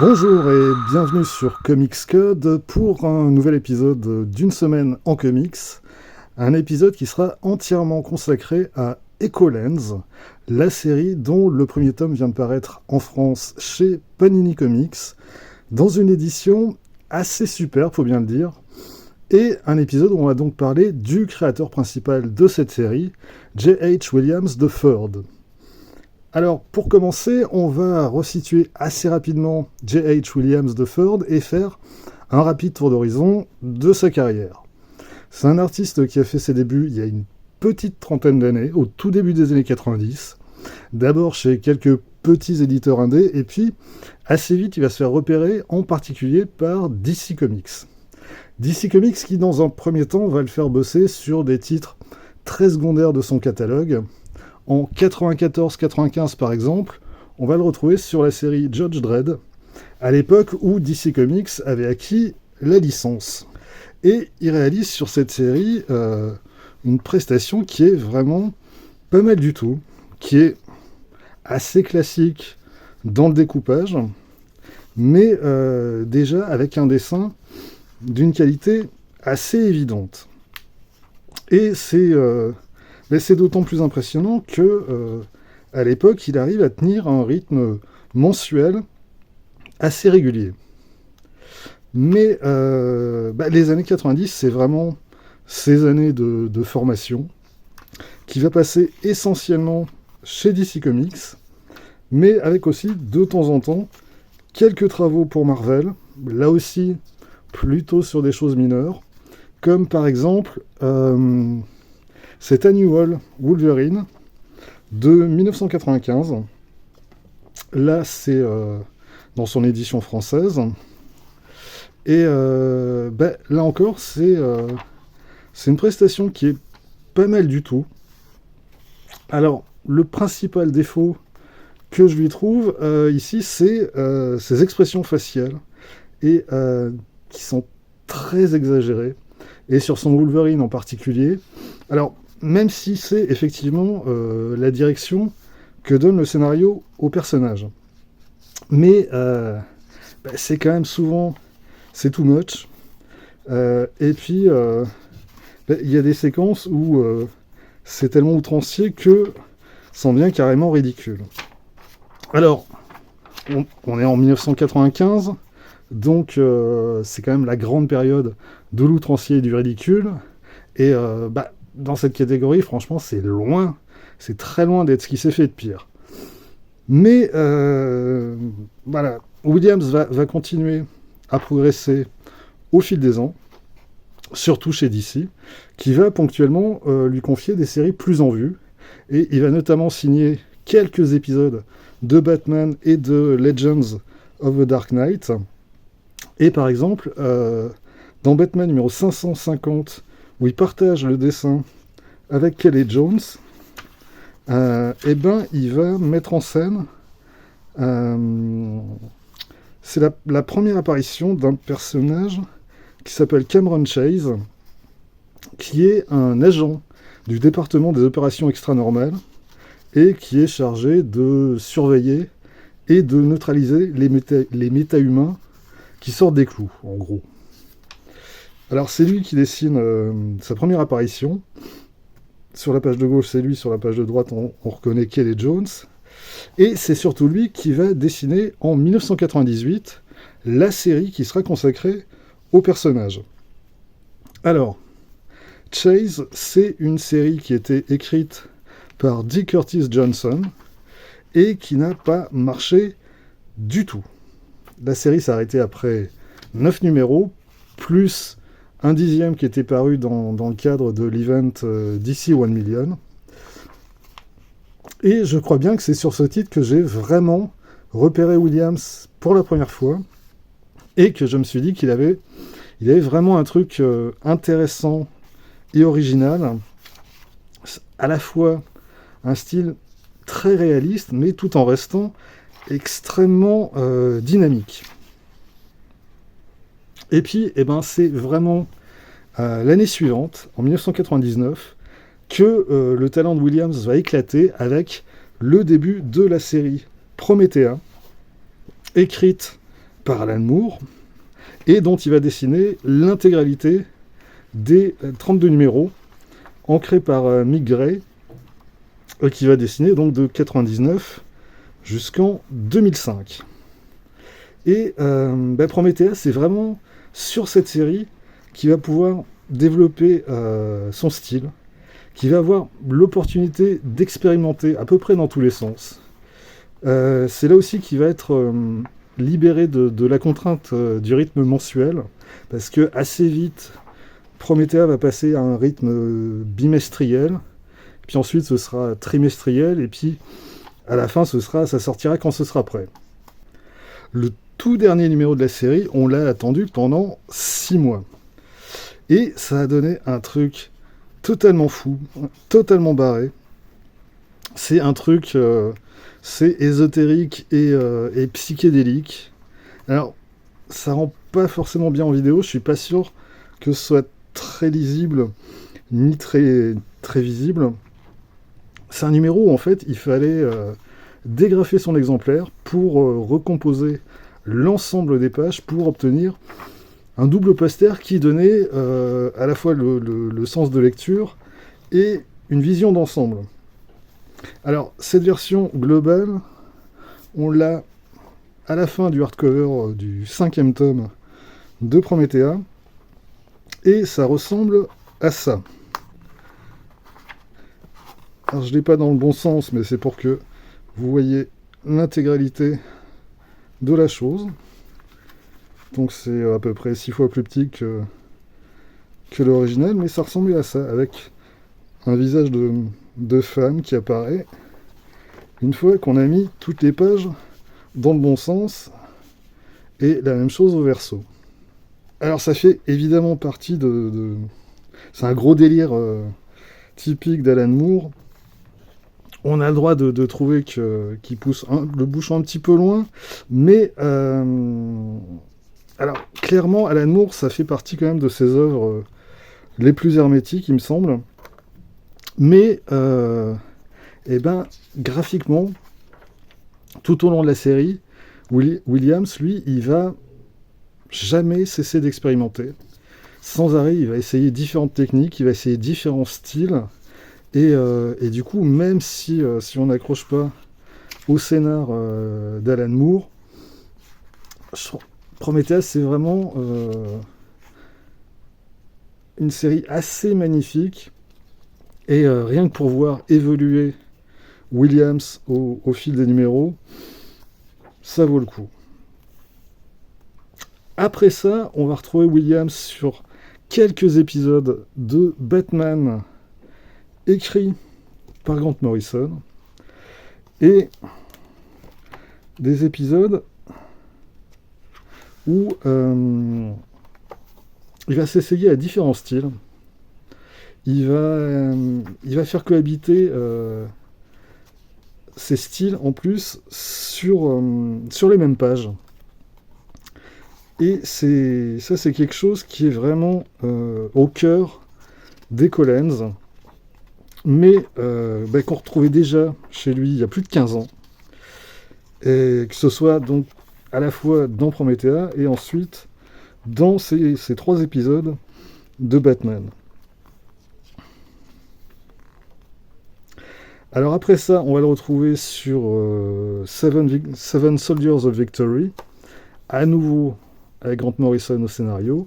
Bonjour et bienvenue sur Comics Code pour un nouvel épisode d'une semaine en comics. Un épisode qui sera entièrement consacré à Echolands, la série dont le premier tome vient de paraître en France chez Panini Comics, dans une édition assez superbe, faut bien le dire, et un épisode où on va donc parler du créateur principal de cette série, J.H. Williams III. Alors, pour commencer, on va resituer assez rapidement J.H. Williams III et faire un rapide tour d'horizon de sa carrière. C'est un artiste qui a fait ses débuts il y a une petite trentaine d'années, au tout début des années 90. D'abord chez quelques petits éditeurs indés, et puis assez vite il va se faire repérer en particulier par DC Comics. DC Comics qui dans un premier temps va le faire bosser sur des titres très secondaires de son catalogue. En 94-95 par exemple, on va le retrouver sur la série Judge Dredd, à l'époque où DC Comics avait acquis la licence. Et il réalise sur cette série une prestation qui est vraiment pas mal du tout, qui est assez classique dans le découpage, mais déjà avec un dessin d'une qualité assez évidente. Et c'est d'autant plus impressionnant que, à l'époque, il arrive à tenir un rythme mensuel assez régulier. Mais les années 90, c'est vraiment ces années de formation qui va passer essentiellement chez DC Comics, mais avec aussi, de temps en temps, quelques travaux pour Marvel, là aussi plutôt sur des choses mineures, comme par exemple cet Annual Wolverine de 1995. Là, c'est dans son édition française. Et là encore, c'est une prestation qui est pas mal du tout. Alors, le principal défaut que je lui trouve ici, c'est ses expressions faciales, et qui sont très exagérées. Et sur son Wolverine en particulier. Alors, même si c'est effectivement la direction que donne le scénario au personnage. Mais c'est quand même souvent, c'est too much. Et puis, il y a des séquences où c'est tellement outrancier que ça en devient carrément ridicule. Alors, on est en 1995, donc c'est quand même la grande période de l'outrancier et du ridicule. Et dans cette catégorie, franchement, c'est très loin d'être ce qui s'est fait de pire. Mais voilà, Williams va continuer à progresser au fil des ans, surtout chez DC, qui va ponctuellement lui confier des séries plus en vue. Et il va notamment signer quelques épisodes de Batman et de Legends of the Dark Knight. Et par exemple, dans Batman numéro 550, où il partage le dessin avec Kelly Jones, il va mettre en scène, c'est la première apparition d'un personnage qui s'appelle Cameron Chase, qui est un agent du département des opérations extranormales et qui est chargé de surveiller et de neutraliser les méta-humains qui sortent des clous, en gros. Alors c'est lui qui dessine sa première apparition. Sur la page de gauche, c'est lui. Sur la page de droite, on reconnaît Kelly Jones. Et c'est surtout lui qui va dessiner en 1998 la série qui sera consacrée au personnage. Alors, Chase, c'est une série qui a été écrite par D. Curtis Johnson et qui n'a pas marché du tout. La série s'est arrêtée après 9 numéros, plus un 10e qui était paru dans le cadre de l'event DC 1 Million. Et je crois bien que c'est sur ce titre que j'ai vraiment repéré Williams pour la première fois, et que je me suis dit qu'il avait vraiment un truc intéressant et original, à la fois un style très réaliste, mais tout en restant extrêmement dynamique. Et puis, c'est vraiment l'année suivante, en 1999, que le talent de Williams va éclater avec le début de la série Promethea, écrite par Alan Moore, et dont il va dessiner l'intégralité des 32 numéros, ancrés par Mick Gray, qui va dessiner donc de 99 jusqu'en 2005. Et Prometheus, c'est vraiment sur cette série qu'il va pouvoir développer son style, qui va avoir l'opportunité d'expérimenter à peu près dans tous les sens. C'est là aussi qu'il va être libéré de la contrainte du rythme mensuel, parce que assez vite, Promethea va passer à un rythme bimestriel, puis ensuite ce sera trimestriel, et puis à la fin ça sortira quand ce sera prêt. Le tout dernier numéro de la série, on l'a attendu pendant 6 mois. Et ça a donné un truc totalement fou, totalement barré. C'est un truc, c'est ésotérique et psychédélique. Alors, ça rend pas forcément bien en vidéo, je suis pas sûr que ce soit très lisible, ni très, très visible. C'est un numéro où, en fait, il fallait dégrafer son exemplaire pour recomposer l'ensemble des pages pour obtenir un double poster qui donnait à la fois le sens de lecture et une vision d'ensemble. Alors, cette version globale, on l'a à la fin du hardcover du 5e tome de Promethea, et ça ressemble à ça. Alors, je ne l'ai pas dans le bon sens, mais c'est pour que vous voyez l'intégralité de la chose. Donc c'est à peu près 6 fois plus petit que l'original, mais ça ressemblait à ça, avec un visage de femme qui apparaît une fois qu'on a mis toutes les pages dans le bon sens, et la même chose au verso. Alors ça fait évidemment partie c'est un gros délire typique d'Alan Moore. On a le droit de trouver qu'il pousse le bouchon un petit peu loin, mais alors clairement Alan Moore, ça fait partie quand même de ses œuvres les plus hermétiques, il me semble. Mais graphiquement, tout au long de la série, Williams, lui, il va jamais cesser d'expérimenter. Sans arrêt, il va essayer différentes techniques, il va essayer différents styles. Et du coup, même si on n'accroche pas au scénar d'Alan Moore, Prometheus, c'est vraiment une série assez magnifique. Et rien que pour voir évoluer Williams au fil des numéros, ça vaut le coup. Après ça, on va retrouver Williams sur quelques épisodes de Batman écrits par Grant Morrison, et des épisodes où il va s'essayer à différents styles. Il va faire cohabiter ces styles en plus sur les mêmes pages. Et c'est quelque chose qui est vraiment au cœur des Collins, mais qu'on retrouvait déjà chez lui il y a plus de 15 ans. Et que ce soit donc à la fois dans Promethea et ensuite dans ces 3 épisodes de Batman. Alors après ça, on va le retrouver sur Seven Soldiers of Victory, à nouveau avec Grant Morrison au scénario.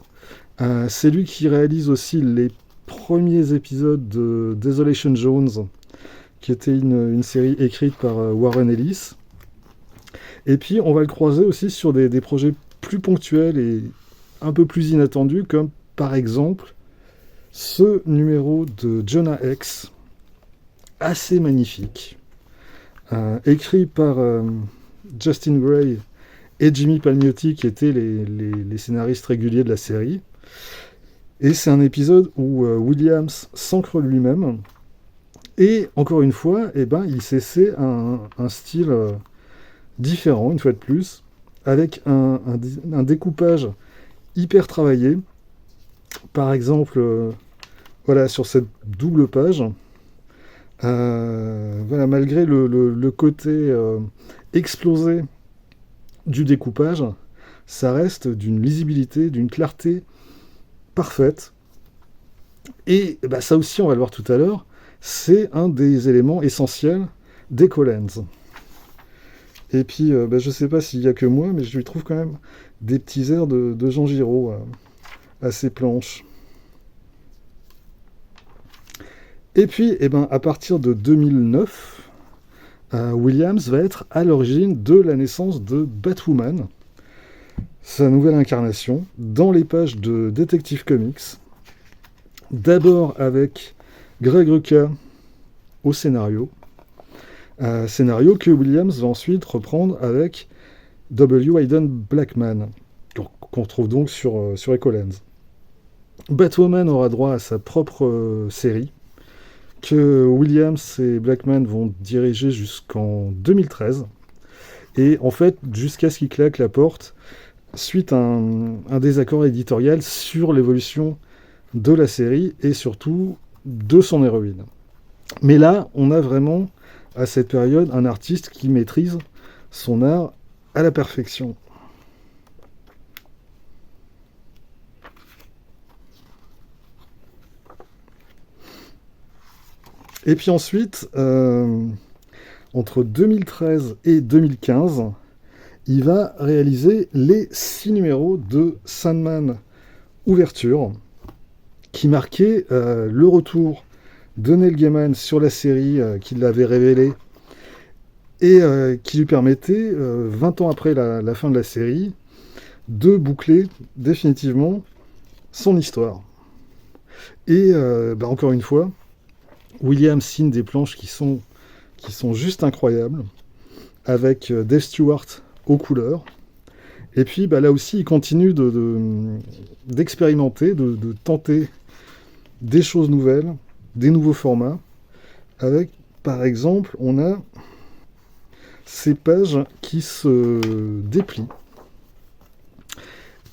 C'est lui qui réalise aussi les premiers épisodes de Desolation Jones, qui était une série écrite par Warren Ellis. Et puis on va le croiser aussi sur des projets plus ponctuels et un peu plus inattendus, comme par exemple ce numéro de Jonah Hex, assez magnifique, écrit par Justin Gray et Jimmy Palmiotti, qui étaient les scénaristes réguliers de la série. Et c'est un épisode où Williams s'ancre lui-même, et encore une fois, il s'essaie un style différent, une fois de plus, avec un découpage hyper travaillé. Par exemple, sur cette double page, malgré le côté explosé du découpage, ça reste d'une lisibilité, d'une clarté parfaite. Et bah, ça aussi, on va le voir tout à l'heure, c'est un des éléments essentiels d'Echolands. Et puis, bah, je sais pas s'il y a que moi, mais je lui trouve quand même des petits airs de Jean Giraud à ses planches. Et puis, eh ben, à partir de 2009, Williams va être à l'origine de la naissance de Batwoman, sa nouvelle incarnation, dans les pages de Detective Comics. D'abord avec Greg Rucka au scénario. Scénario que Williams va ensuite reprendre avec W. Hayden Blackman, qu'on retrouve donc sur Echolands. Batwoman aura droit à sa propre série, que Williams et Blackman vont diriger jusqu'en 2013. Et en fait, jusqu'à ce qu'ils claquent la porte, suite à un désaccord éditorial sur l'évolution de la série et surtout de son héroïne. Mais là, on a vraiment, à cette période, un artiste qui maîtrise son art à la perfection. Et puis ensuite, entre 2013 et 2015, il va réaliser les 6 numéros de Sandman Ouverture, qui marquait le retour de Neil Gaiman sur la série qu'il avait révélée et qui lui permettait, 20 ans après la fin de la série, de boucler définitivement son histoire. Et bah, encore une fois, Williams signe des planches qui sont juste incroyables, avec Dave Stewart aux couleurs. Et puis bah, là aussi, il continue d'expérimenter, de tenter des choses nouvelles, des nouveaux formats. Avec, par exemple, on a ces pages qui se déplient.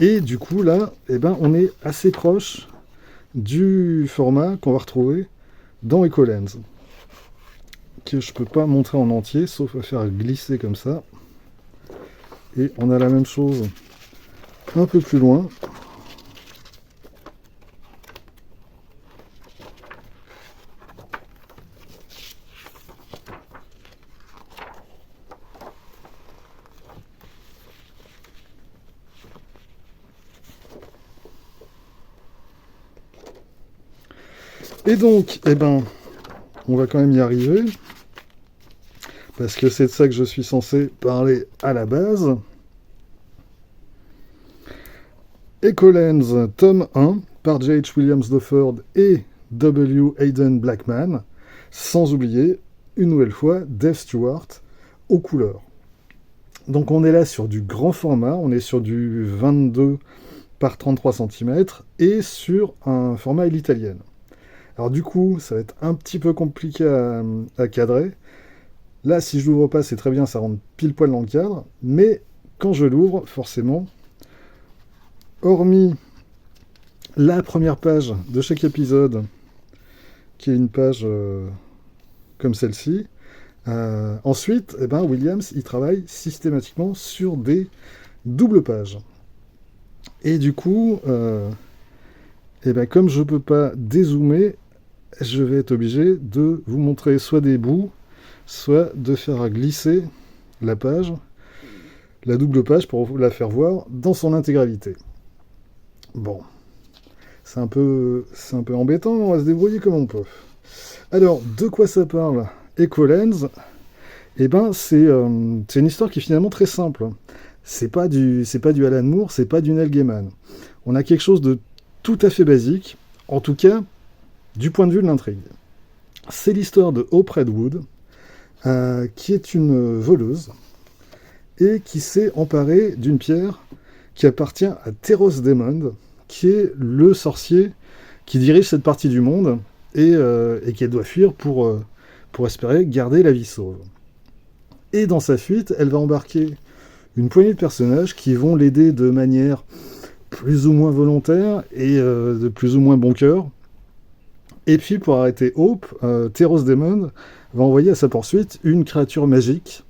Et du coup, là, eh ben, on est assez proche du format qu'on va retrouver dans Echolands, que je peux pas montrer en entier, sauf à faire glisser comme ça. Et on a la même chose un peu plus loin. Et donc, eh ben, on va quand même y arriver, parce que c'est de ça que je suis censé parler à la base. Echolands, tome 1, par J.H. Williams III et W. Hayden Blackman, sans oublier, une nouvelle fois, Dave Stewart aux couleurs. Donc on est là sur du grand format, on est sur du 22 par 33 cm, et sur un format à l'italienne. Alors du coup, ça va être un petit peu compliqué à cadrer. Là, si je l'ouvre pas, c'est très bien, ça rentre pile poil dans le cadre. Mais quand je l'ouvre, forcément, hormis la première page de chaque épisode, qui est une page comme celle-ci, ensuite, eh ben, Williams, il travaille systématiquement sur des doubles pages. Et du coup, eh ben, comme je ne peux pas dézoomer, je vais être obligé de vous montrer soit des bouts, soit de faire glisser la page, la double page, pour vous la faire voir dans son intégralité. Bon, c'est un peu embêtant, mais on va se débrouiller comme on peut. Alors, de quoi ça parle Echolands, eh ben, c'est une histoire qui est finalement très simple. C'est pas du Alan Moore, c'est pas du Neil Gaiman. On a quelque chose de tout à fait basique, en tout cas, du point de vue de l'intrigue. C'est l'histoire de Hope Redwood, qui est une voleuse, et qui s'est emparée d'une pierre qui appartient à Teros Demond, qui est le sorcier qui dirige cette partie du monde, et qu'elle doit fuir pour espérer garder la vie sauve. Et dans sa fuite, elle va embarquer une poignée de personnages qui vont l'aider de manière plus ou moins volontaire et de plus ou moins bon cœur. Et puis pour arrêter Hope, Teros Demond va envoyer à sa poursuite une créature magique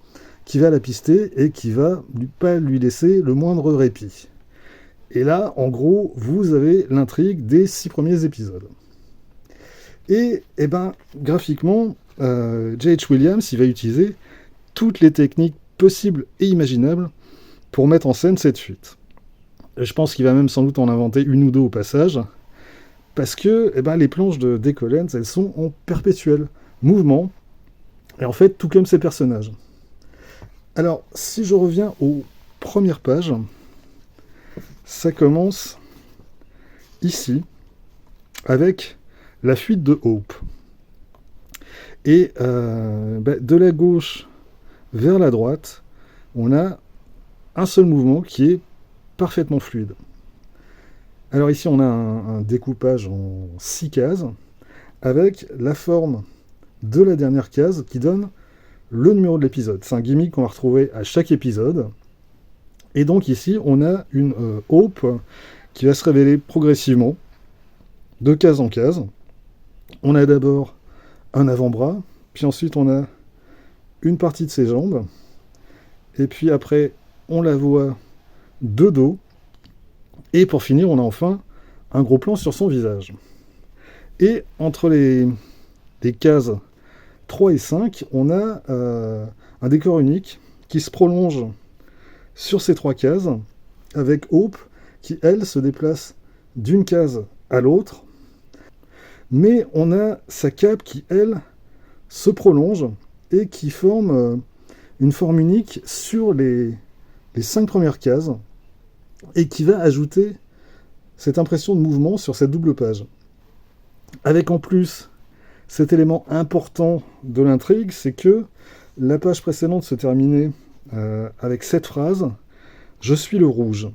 qui va la pister et qui va pas lui laisser le moindre répit. Et là, en gros, vous avez l'intrigue des 6 premiers épisodes. Et graphiquement, J.H. Williams, il va utiliser toutes les techniques possibles et imaginables pour mettre en scène cette fuite. Je pense qu'il va même sans doute en inventer une ou deux au passage, parce que les planches de Dick Collins, elles sont en perpétuel mouvement, et en fait, tout comme ces personnages. Alors, si je reviens aux premières pages, ça commence ici, avec la fuite de Hope. Et de la gauche vers la droite, on a un seul mouvement qui est parfaitement fluide. Alors ici, on a un découpage en 6 cases, avec la forme de la dernière case qui donne le numéro de l'épisode. C'est un gimmick qu'on va retrouver à chaque épisode. Et donc ici, on a une Hope qui va se révéler progressivement, de case en case. On a d'abord un avant-bras, puis ensuite on a une partie de ses jambes, et puis après, on la voit de dos, et pour finir, on a enfin un gros plan sur son visage. Et entre les cases 3 et 5, on a un décor unique qui se prolonge sur ces 3 cases, avec Hope qui, elle, se déplace d'une case à l'autre, mais on a sa cape qui, elle, se prolonge et qui forme une forme unique sur les 5 premières cases, et qui va ajouter cette impression de mouvement sur cette double page. Avec en plus cet élément important de l'intrigue, c'est que la page précédente se terminait avec cette phrase « Je suis le rouge ».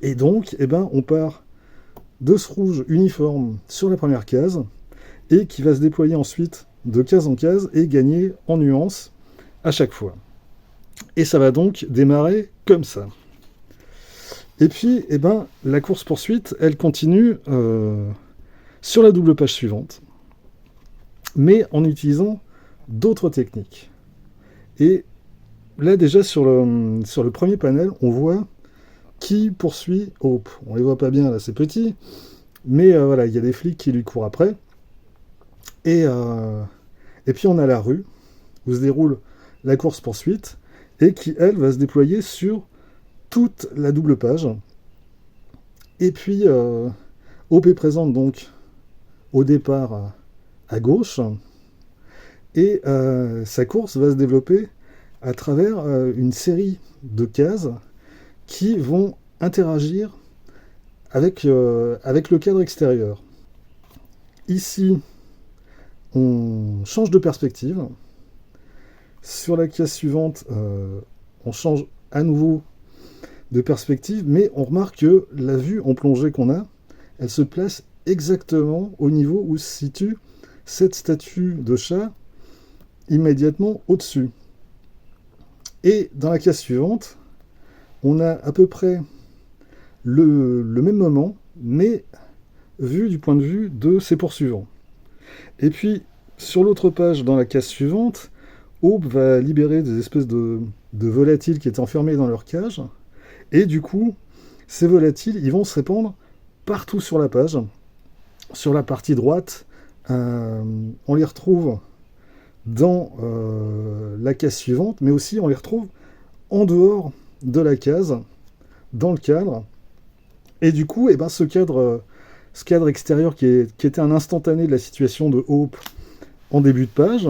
Et donc, on part de ce rouge uniforme sur la première case, et qui va se déployer ensuite de case en case et gagner en nuances à chaque fois. Et ça va donc démarrer comme ça. Et puis, la course-poursuite, elle continue sur la double page suivante, mais en utilisant d'autres techniques. Et là, déjà, sur le premier panel, on voit qui poursuit Hope. On les voit pas bien, là, c'est petit, mais voilà, il y a des flics qui lui courent après. Et puis, on a la rue, où se déroule la course-poursuite, et qui, elle, va se déployer sur toute la double page. Et puis, Hope est présente donc au départ à gauche, et sa course va se développer à travers une série de cases qui vont interagir avec le cadre extérieur. Ici, on change de perspective. Sur la case suivante, on change à nouveau de perspective, mais on remarque que la vue en plongée qu'on a, elle se place exactement au niveau où se situe cette statue de chat, immédiatement au-dessus. Et dans la case suivante, on a à peu près le même moment, mais vu du point de vue de ses poursuivants. Et puis, sur l'autre page, dans la case suivante, Hope va libérer des espèces de volatiles qui étaient enfermés dans leur cage, et du coup, ces volatiles, ils vont se répandre partout sur la page. Sur la partie droite, on les retrouve dans la case suivante, mais aussi on les retrouve en dehors de la case, dans le cadre. Et du coup, ce cadre extérieur qui était un instantané de la situation de Hope en début de page,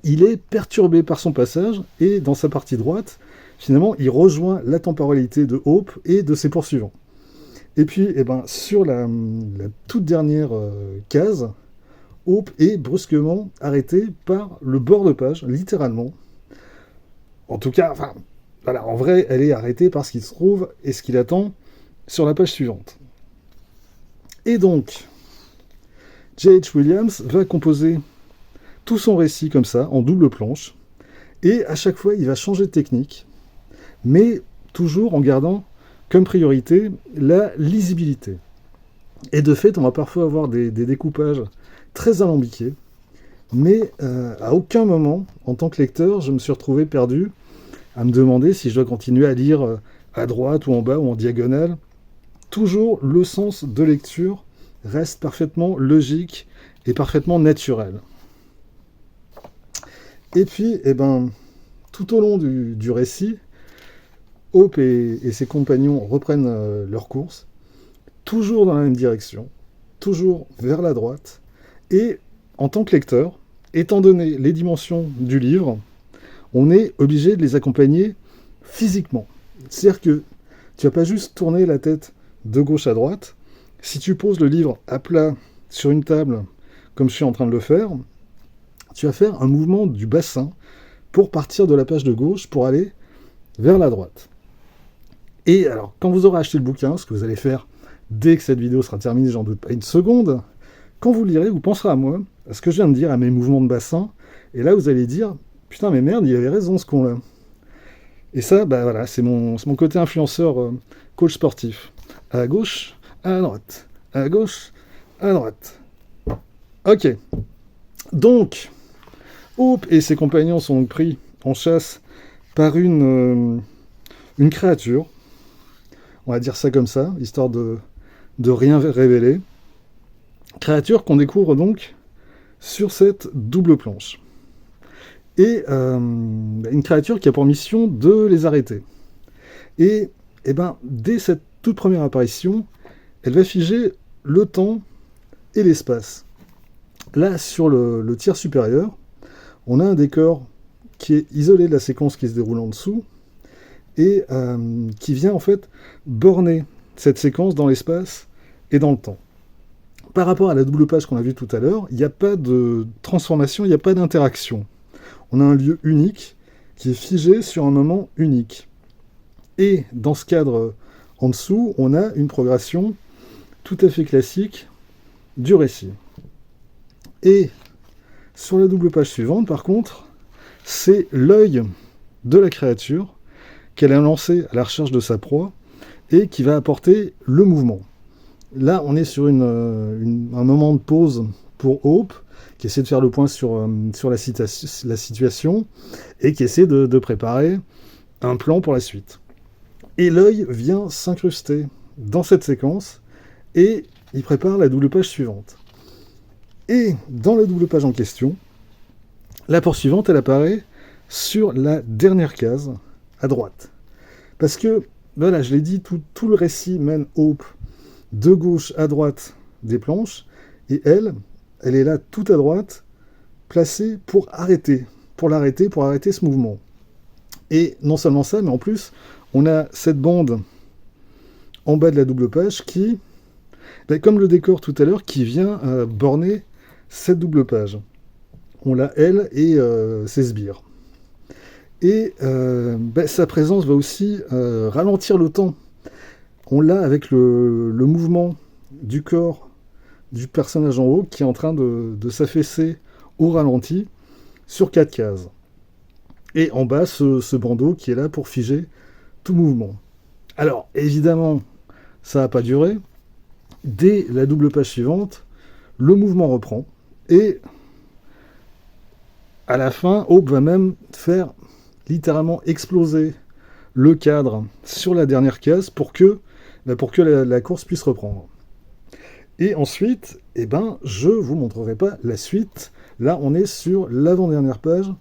il est perturbé par son passage, et dans sa partie droite, finalement, il rejoint la temporalité de Hope et de ses poursuivants. Et puis, sur la toute dernière case, Hope est brusquement arrêtée par le bord de page, littéralement. En tout cas, en vrai, elle est arrêtée par ce qu'il se trouve et ce qu'il attend sur la page suivante. Et donc, J.H. Williams va composer tout son récit comme ça, en double planche, et à chaque fois, il va changer de technique, mais toujours en gardant comme priorité la lisibilité. Et de fait, on va parfois avoir des découpages très alambiqués, Mais à aucun moment, en tant que lecteur, je me suis retrouvé perdu à me demander si je dois continuer à lire à droite ou en bas ou en diagonale. Toujours le sens de lecture reste parfaitement logique et parfaitement naturel. Et puis, tout au long du récit, Hope et ses compagnons reprennent leur course, toujours dans la même direction, toujours vers la droite, et en tant que lecteur, étant donné les dimensions du livre, on est obligé de les accompagner physiquement. C'est-à-dire que tu vas pas juste tourner la tête de gauche à droite. Si tu poses le livre à plat sur une table, comme je suis en train de le faire, tu vas faire un mouvement du bassin pour partir de la page de gauche pour aller vers la droite. Et alors, quand vous aurez acheté le bouquin, ce que vous allez faire dès que cette vidéo sera terminée, j'en doute pas une seconde, quand vous le lirez, vous penserez à moi, à ce que je viens de dire, à mes mouvements de bassin, et là vous allez dire, putain mais merde, il avait raison ce con-là. Et ça, voilà, c'est mon côté influenceur coach sportif. À gauche, à droite, à gauche, à droite. Ok. Donc, Hope et ses compagnons sont donc pris en chasse par une créature, on va dire ça comme ça, histoire de rien révéler. Créature qu'on découvre donc sur cette double planche. Et une créature qui a pour mission de les arrêter. Et dès cette toute première apparition, elle va figer le temps et l'espace. Là, sur le tiers supérieur, on a un décor qui est isolé de la séquence qui se déroule en dessous, et qui vient en fait borner cette séquence dans l'espace et dans le temps. Par rapport à la double page qu'on a vue tout à l'heure, il n'y a pas de transformation, il n'y a pas d'interaction. On a un lieu unique qui est figé sur un moment unique. Et dans ce cadre en dessous, on a une progression tout à fait classique du récit. Et sur la double page suivante, par contre, c'est l'œil de la créature qu'elle a lancé à la recherche de sa proie et qui va apporter le mouvement. Là, on est sur un moment de pause pour Hope, qui essaie de faire le point sur la situation et qui essaie de préparer un plan pour la suite. Et l'œil vient s'incruster dans cette séquence et il prépare la double page suivante. Et dans la double page en question, la poursuivante, elle apparaît sur la dernière case à droite. Parce que, voilà, je l'ai dit, tout le récit mène Hope de gauche à droite des planches, et elle est là tout à droite, placée pour arrêter ce mouvement. Et non seulement ça, mais en plus, on a cette bande en bas de la double page qui, comme le décor tout à l'heure, qui vient borner cette double page. On l'a elle et ses sbires. Et sa présence va aussi ralentir le temps. On l'a avec le mouvement du corps du personnage en haut qui est en train de s'affaisser au ralenti sur 4 cases. Et en bas, ce bandeau qui est là pour figer tout mouvement. Alors, évidemment, ça n'a pas duré. Dès la double page suivante, le mouvement reprend. Et à la fin, Hope va même faire littéralement exploser le cadre sur la dernière case pour que la course puisse reprendre. Et ensuite, je vous montrerai pas la suite. Là, on est sur l'avant-dernière page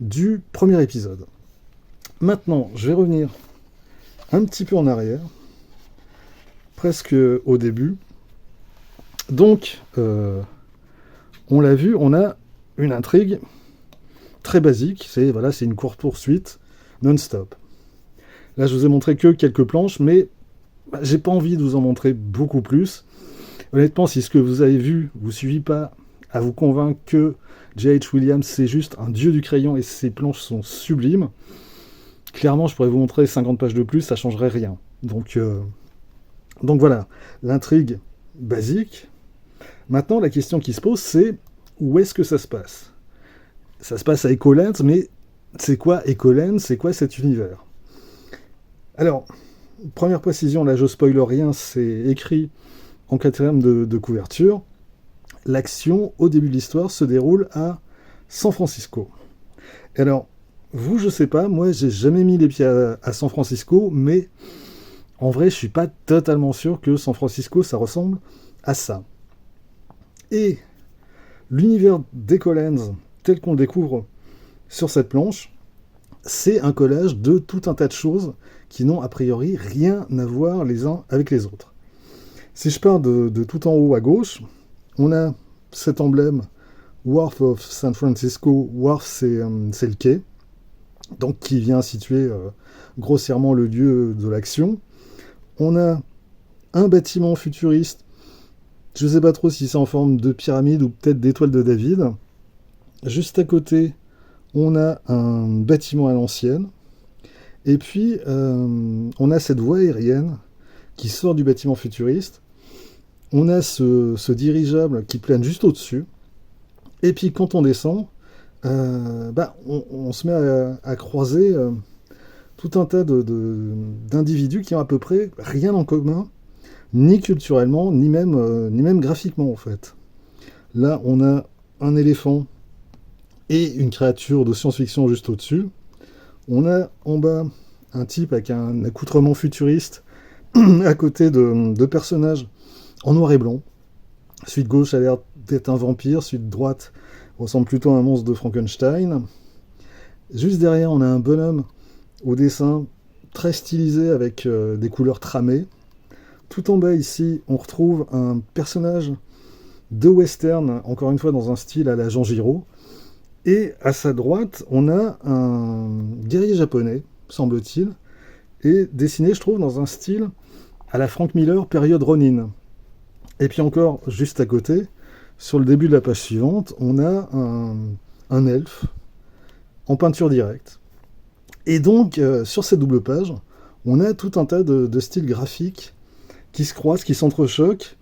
du premier épisode. Maintenant, je vais revenir un petit peu en arrière, presque au début. Donc, on l'a vu, on a une intrigue très basique. C'est une course-poursuite non-stop. Là, je vous ai montré que quelques planches, mais j'ai pas envie de vous en montrer beaucoup plus. Honnêtement, si ce que vous avez vu vous suffit pas à vous convaincre que J.H. Williams, c'est juste un dieu du crayon et ses planches sont sublimes, clairement, je pourrais vous montrer 50 pages de plus, ça changerait rien. Donc voilà, l'intrigue basique. Maintenant, la question qui se pose, c'est où est-ce que ça se passe ? Ça se passe à Echolands, mais c'est quoi Echolands ? C'est quoi cet univers ? Alors, première précision, là je spoil rien, c'est écrit en 4e de couverture. L'action, au début de l'histoire, se déroule à San Francisco. Et alors, vous, je sais pas, moi j'ai jamais mis les pieds à San Francisco, mais en vrai, je suis pas totalement sûr que San Francisco, ça ressemble à ça. Et l'univers d'Echolands, tel qu'on le découvre sur cette planche, c'est un collage de tout un tas de choses qui n'ont a priori rien à voir les uns avec les autres. Si je pars de tout en haut à gauche, on a cet emblème Wharf of San Francisco. Wharf, c'est le quai, donc qui vient situer grossièrement le lieu de l'action. On a un bâtiment futuriste, je ne sais pas trop si c'est en forme de pyramide ou peut-être d'étoile de David. Juste à côté, on a un bâtiment à l'ancienne. Et puis, on a cette voie aérienne qui sort du bâtiment futuriste. On a ce dirigeable qui plane juste au-dessus. Et puis, quand on descend, on se met à croiser tout un tas d'individus qui ont à peu près rien en commun, ni culturellement, ni même graphiquement, en fait. Là, on a un éléphant et une créature de science-fiction juste au-dessus. On a en bas un type avec un accoutrement futuriste à côté de personnages en noir et blanc. Celui de gauche a l'air d'être un vampire, celui de droite ressemble plutôt à un monstre de Frankenstein. Juste derrière, on a un bonhomme au dessin très stylisé avec des couleurs tramées. Tout en bas ici, on retrouve un personnage de western, encore une fois dans un style à la Jean Giraud. Et à sa droite, on a un guerrier japonais, semble-t-il, et dessiné, je trouve, dans un style à la Frank Miller, période Ronin. Et puis encore, juste à côté, sur le début de la page suivante, on a un elfe en peinture directe. Et donc, sur cette double page, on a tout un tas de styles graphiques qui se croisent, qui s'entrechoquent.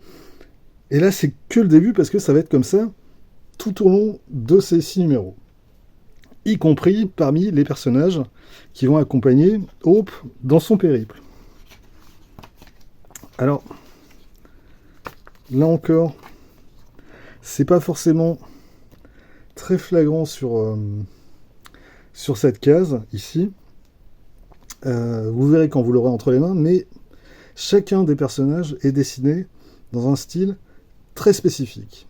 Et là, c'est que le début, parce que ça va être comme ça tout au long de ces 6 numéros. Y compris parmi les personnages qui vont accompagner Hope dans son périple. Alors, là encore, c'est pas forcément très flagrant sur cette case, ici. Vous verrez quand vous l'aurez entre les mains, mais chacun des personnages est dessiné dans un style très spécifique.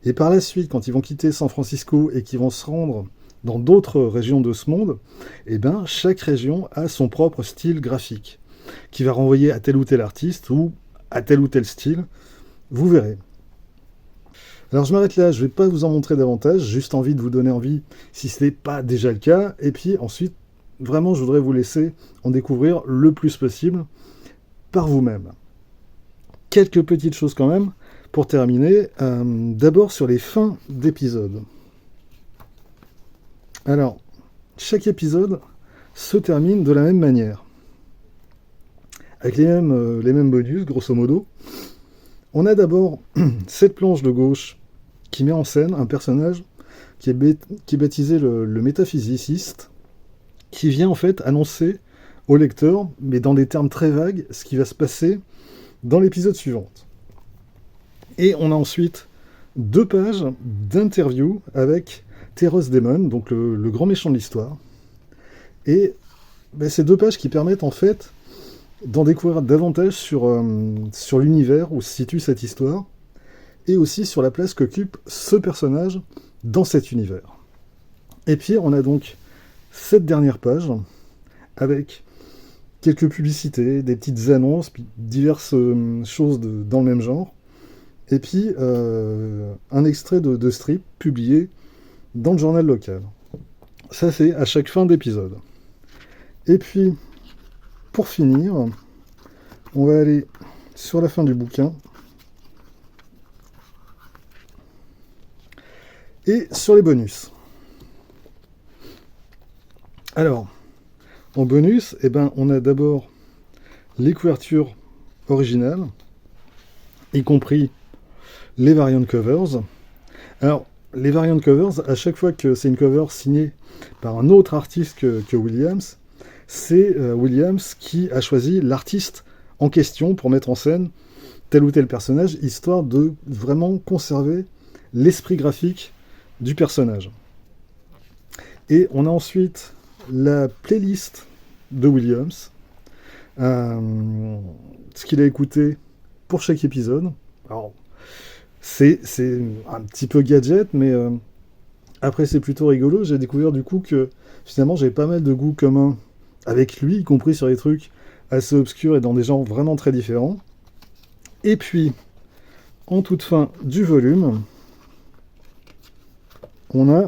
Et par la suite, quand ils vont quitter San Francisco et qu'ils vont se rendre dans d'autres régions de ce monde, eh ben, chaque région a son propre style graphique, qui va renvoyer à tel ou tel artiste ou à tel ou tel style. Vous verrez. Alors je m'arrête là, je ne vais pas vous en montrer davantage, juste envie de vous donner envie, si ce n'est pas déjà le cas. Et puis ensuite, vraiment, je voudrais vous laisser en découvrir le plus possible par vous-même. Quelques petites choses quand même. Pour terminer, d'abord sur les fins d'épisodes. Alors, chaque épisode se termine de la même manière. Avec les mêmes bonus, grosso modo. On a d'abord cette planche de gauche qui met en scène un personnage qui est baptisé le métaphysiciste, qui vient en fait annoncer au lecteur, mais dans des termes très vagues, ce qui va se passer dans l'épisode suivant. Et on a ensuite 2 pages d'interview avec Teros Daemon, donc le grand méchant de l'histoire. Et ces 2 pages qui permettent en fait d'en découvrir davantage sur l'univers où se situe cette histoire, et aussi sur la place qu'occupe ce personnage dans cet univers. Et puis on a donc cette dernière page avec quelques publicités, des petites annonces, puis diverses choses dans le même genre. Et puis, un extrait de strip publié dans le journal local. Ça, c'est à chaque fin d'épisode. Et puis, pour finir, on va aller sur la fin du bouquin. Et sur les bonus. Alors, en bonus, on a d'abord les couvertures originales, y compris les variant covers. Alors, les variant covers, à chaque fois que c'est une cover signée par un autre artiste que Williams, c'est Williams qui a choisi l'artiste en question pour mettre en scène tel ou tel personnage, histoire de vraiment conserver l'esprit graphique du personnage. Et on a ensuite la playlist de Williams, ce qu'il a écouté pour chaque épisode. Alors, c'est un petit peu gadget, mais après c'est plutôt rigolo. J'ai découvert du coup que finalement j'ai pas mal de goûts communs avec lui, y compris sur des trucs assez obscurs et dans des genres vraiment très différents. Et puis, en toute fin du volume, on a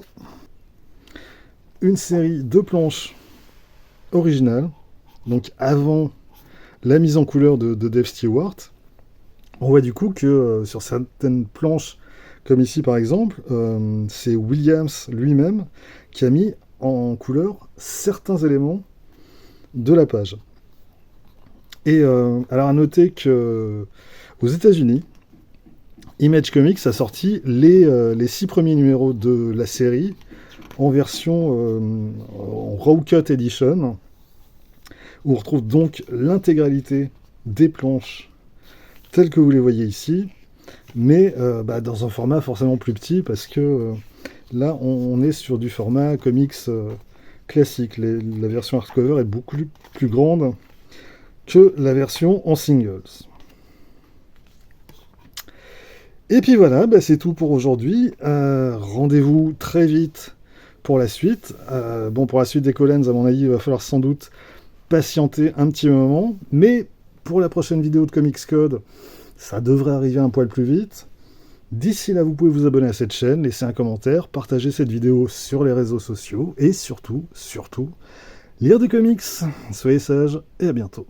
une série de planches originales, donc avant la mise en couleur de Dave Stewart. On voit du coup que sur certaines planches, comme ici par exemple, c'est Williams lui-même qui a mis en couleur certains éléments de la page. Et alors à noter que aux États-Unis, Image Comics a sorti les 6 premiers numéros de la série en version en Raw Cut Edition, où on retrouve donc l'intégralité des planches telles que vous les voyez ici, mais dans un format forcément plus petit, parce que là on est sur du format comics classique. La version hardcover est beaucoup plus grande que la version en singles. Et puis voilà, c'est tout pour aujourd'hui. Rendez-vous très vite pour la suite. Pour la suite des Collins, à mon avis, il va falloir sans doute patienter un petit moment, mais pour la prochaine vidéo de Comics Code, ça devrait arriver un poil plus vite. D'ici là, vous pouvez vous abonner à cette chaîne, laisser un commentaire, partager cette vidéo sur les réseaux sociaux, et surtout, lire des comics. Soyez sages, et à bientôt.